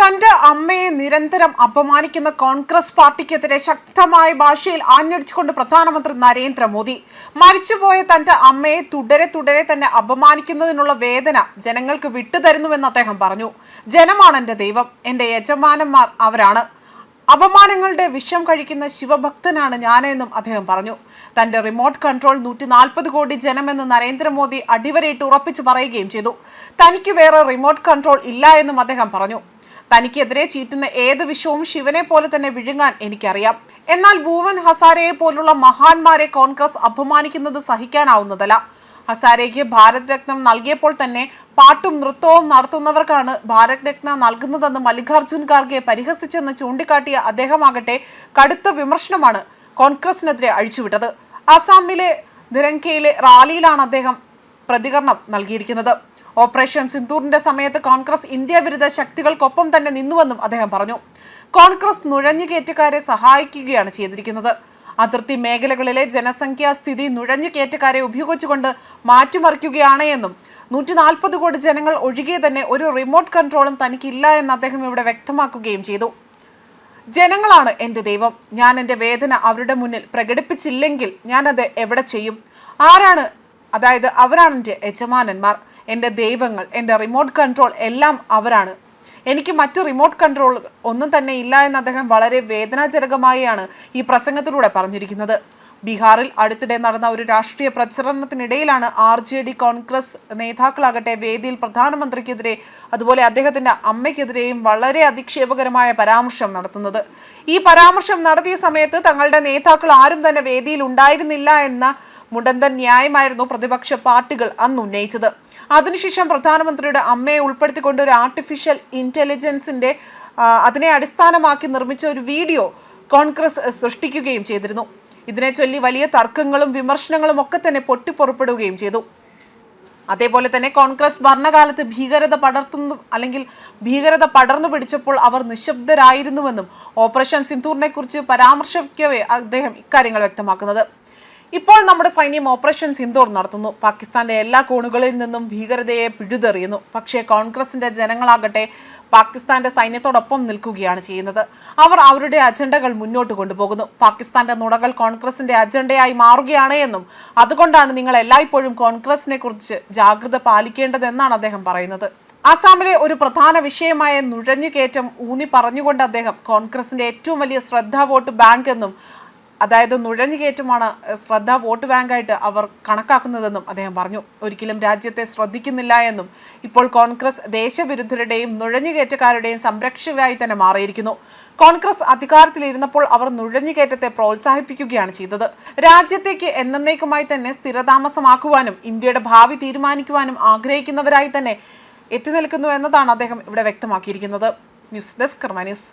തന്റെ അമ്മയെ നിരന്തരം അപമാനിക്കുന്ന കോൺഗ്രസ് പാർട്ടിക്കെതിരെ ശക്തമായ ഭാഷയിൽ ആഞ്ഞടിച്ചുകൊണ്ട് പ്രധാനമന്ത്രി നരേന്ദ്രമോദി മരിച്ചുപോയ തന്റെ അമ്മയെ തുടരെ തന്നെ അപമാനിക്കുന്നതിനുള്ള വേദന ജനങ്ങൾക്ക് വിട്ടുതരുന്നുവെന്ന് അദ്ദേഹം പറഞ്ഞു. ജനമാണ് എന്റെ ദൈവം, എന്റെ യജമാനന്മാർ അവരാണ്. അപമാനങ്ങളുടെ വിഷം കഴിക്കുന്ന ശിവഭക്തനാണ് ഞാനെന്നും അദ്ദേഹം പറഞ്ഞു. തന്റെ റിമോട്ട് കൺട്രോൾ 140 കോടി ജനമെന്ന് നരേന്ദ്രമോദി അടിവരയിട്ട് ഉറപ്പിച്ചു പറയുകയും ചെയ്തു. തനിക്ക് വേറെ റിമോട്ട് കൺട്രോൾ ഇല്ല എന്നും അദ്ദേഹം പറഞ്ഞു. തനിക്കെതിരെ ചീറ്റുന്ന ഏത് വിഷവും ശിവനെ പോലെ തന്നെ വിഴുങ്ങാൻ എനിക്കറിയാം. എന്നാൽ ഭൂവൻ ഹസാരയെ പോലുള്ള മഹാന്മാരെ കോൺഗ്രസ് അപമാനിക്കുന്നത് സഹിക്കാനാവുന്നതല്ല. ഹസാരയ്ക്ക് ഭാരത് രത്നം നൽകിയപ്പോൾ തന്നെ പാട്ടും നൃത്തവും നടത്തുന്നവർക്കാണ് ഭാരത് രത്ന നൽകുന്നതെന്ന് മല്ലികാർജുൻ ഖാർഗെ പരിഹസിച്ചെന്ന് ചൂണ്ടിക്കാട്ടിയ അദ്ദേഹമാകട്ടെ കടുത്ത വിമർശനമാണ് കോൺഗ്രസിനെതിരെ അഴിച്ചുവിട്ടത്. അസാമിലെ ധിരങ്കയിലെ റാലിയിലാണ് അദ്ദേഹം പ്രതികരണം നൽകിയിരിക്കുന്നത്. ഓപ്പറേഷൻ സിന്ദൂറിന്റെ സമയത്ത് കോൺഗ്രസ് ഇന്ത്യ വിരുദ്ധ ശക്തികൾക്കൊപ്പം തന്നെ നിന്നുവെന്നും അദ്ദേഹം പറഞ്ഞു. കോൺഗ്രസ് നുഴഞ്ഞുകയറ്റക്കാരെ സഹായിക്കുകയാണ് ചെയ്തിരിക്കുന്നത്. അതിർത്തി മേഖലകളിലെ ജനസംഖ്യാ സ്ഥിതി നുഴഞ്ഞുകയറ്റക്കാരെ ഉപയോഗിച്ചുകൊണ്ട് മാറ്റിമറിക്കുകയാണ് എന്നും 140 കോടി ജനങ്ങൾ ഒഴികെ തന്നെ ഒരു റിമോട്ട് കൺട്രോളും തനിക്കില്ല എന്ന് അദ്ദേഹം ഇവിടെ വ്യക്തമാക്കുകയും ചെയ്തു. ജനങ്ങളാണ് എൻ്റെ ദൈവം. ഞാൻ എൻ്റെ വേദന അവരുടെ മുന്നിൽ പ്രകടിപ്പിച്ചില്ലെങ്കിൽ ഞാനത് എവിടെ ചെയ്യും? ആരാണ്? അതായത് അവരാണ് എൻ്റെ യജമാനന്മാർ, എൻ്റെ ദൈവങ്ങൾ, എൻ്റെ റിമോട്ട് കൺട്രോൾ എല്ലാം അവരാണ്. എനിക്ക് മറ്റ് റിമോട്ട് കൺട്രോൾ ഒന്നും തന്നെ ഇല്ല എന്ന് അദ്ദേഹം വളരെ വേദനാജനകമായാണ് ഈ പ്രസംഗത്തിലൂടെ പറഞ്ഞിരിക്കുന്നത്. ബീഹാറിൽ അടുത്തിടെ നടന്ന ഒരു രാഷ്ട്രീയ പ്രചരണത്തിനിടയിലാണ് RJD കോൺഗ്രസ് നേതാക്കളാകട്ടെ വേദിയിൽ പ്രധാനമന്ത്രിക്കെതിരെ അതുപോലെ അദ്ദേഹത്തിൻ്റെ അമ്മയ്ക്കെതിരെയും വളരെ അധിക്ഷേപകരമായ പരാമർശം നടത്തുന്നത്. ഈ പരാമർശം നടത്തിയ സമയത്ത് തങ്ങളുടെ നേതാക്കൾ ആരും തന്നെ വേദിയിൽ ഉണ്ടായിരുന്നില്ല എന്ന മുടന്തൻ ന്യായമായിരുന്നു പ്രതിപക്ഷ പാർട്ടികൾ അന്ന് ഉന്നയിച്ചത്. അതിനുശേഷം പ്രധാനമന്ത്രിയുടെ അമ്മയെ ഉൾപ്പെടുത്തിക്കൊണ്ട് ഒരു ആർട്ടിഫിഷ്യൽ ഇന്റലിജൻസിന്റെ അതിനെ അടിസ്ഥാനമാക്കി നിർമ്മിച്ച ഒരു വീഡിയോ കോൺഗ്രസ് സൃഷ്ടിക്കുകയും ചെയ്തിരുന്നു. ഇതിനെ ചൊല്ലി വലിയ തർക്കങ്ങളും വിമർശനങ്ങളും ഒക്കെ തന്നെ പൊട്ടിപ്പുറപ്പെടുകയും ചെയ്തു. അതേപോലെ തന്നെ കോൺഗ്രസ് ഭരണകാലത്ത് ഭീകരത പടർന്നു പിടിച്ചപ്പോൾ അവർ നിശബ്ദരായിരുന്നുവെന്നും ഓപ്പറേഷൻ സിന്ദൂറിനെ കുറിച്ച് പരാമർശിക്കവേ അദ്ദേഹം ഇക്കാര്യങ്ങൾ വ്യക്തമാക്കുന്നത്. ഇപ്പോൾ നമ്മുടെ സൈന്യം ഓപ്പറേഷൻ സിന്ദൂർ നടത്തുന്നു. പാകിസ്ഥാന്റെ എല്ലാ കോണുകളിൽ നിന്നും ഭീകരതയെ പിഴുതെറിയുന്നു. പക്ഷേ കോൺഗ്രസിന്റെ ജനങ്ങളാകട്ടെ പാകിസ്ഥാന്റെ സൈന്യത്തോടൊപ്പം നിൽക്കുകയാണ് ചെയ്യുന്നത്. അവർ അവരുടെ അജണ്ടകൾ മുന്നോട്ട് കൊണ്ടുപോകുന്നു. പാകിസ്ഥാന്റെ നുണകൾ കോൺഗ്രസിന്റെ അജണ്ടയായി മാറുകയാണ് എന്നും അതുകൊണ്ടാണ് നിങ്ങൾ എല്ലായ്പ്പോഴും കോൺഗ്രസിനെ കുറിച്ച് ജാഗ്രത പാലിക്കേണ്ടതെന്നാണ് അദ്ദേഹം പറയുന്നത്. ആസാമിലെ ഒരു പ്രധാന വിഷയമായ നുഴഞ്ഞുകയറ്റം ഊന്നി പറഞ്ഞുകൊണ്ട് അദ്ദേഹം കോൺഗ്രസിന്റെ ഏറ്റവും വലിയ ശ്രദ്ധാ വോട്ട് ബാങ്ക് എന്നും അതായത് നുഴഞ്ഞുകയറ്റമാണ് ശ്രദ്ധ വോട്ട് ബാങ്കായിട്ട് അവർ കണക്കാക്കുന്നതെന്നും അദ്ദേഹം പറഞ്ഞു. ഒരിക്കലും രാജ്യത്തെ ശ്രദ്ധിക്കുന്നില്ല എന്നും ഇപ്പോൾ കോൺഗ്രസ് ദേശവിരുദ്ധരുടെയും നുഴഞ്ഞുകയറ്റക്കാരുടെയും സംരക്ഷകരായി തന്നെ മാറിയിരിക്കുന്നു. കോൺഗ്രസ് അധികാരത്തിലിരുന്നപ്പോൾ അവർ നുഴഞ്ഞുകയറ്റത്തെ പ്രോത്സാഹിപ്പിക്കുകയാണ് ചെയ്തത്. രാജ്യത്തേക്ക് എന്നേക്കുമായി തന്നെ സ്ഥിരതാമസമാക്കുവാനും ഇന്ത്യയുടെ ഭാവി തീരുമാനിക്കുവാനും ആഗ്രഹിക്കുന്നവരായി തന്നെ എത്തി നിൽക്കുന്നു എന്നതാണ് അദ്ദേഹം ഇവിടെ വ്യക്തമാക്കിയിരിക്കുന്നത്. ന്യൂസ് ഡെസ്ക് കർമ്മ ന്യൂസ്.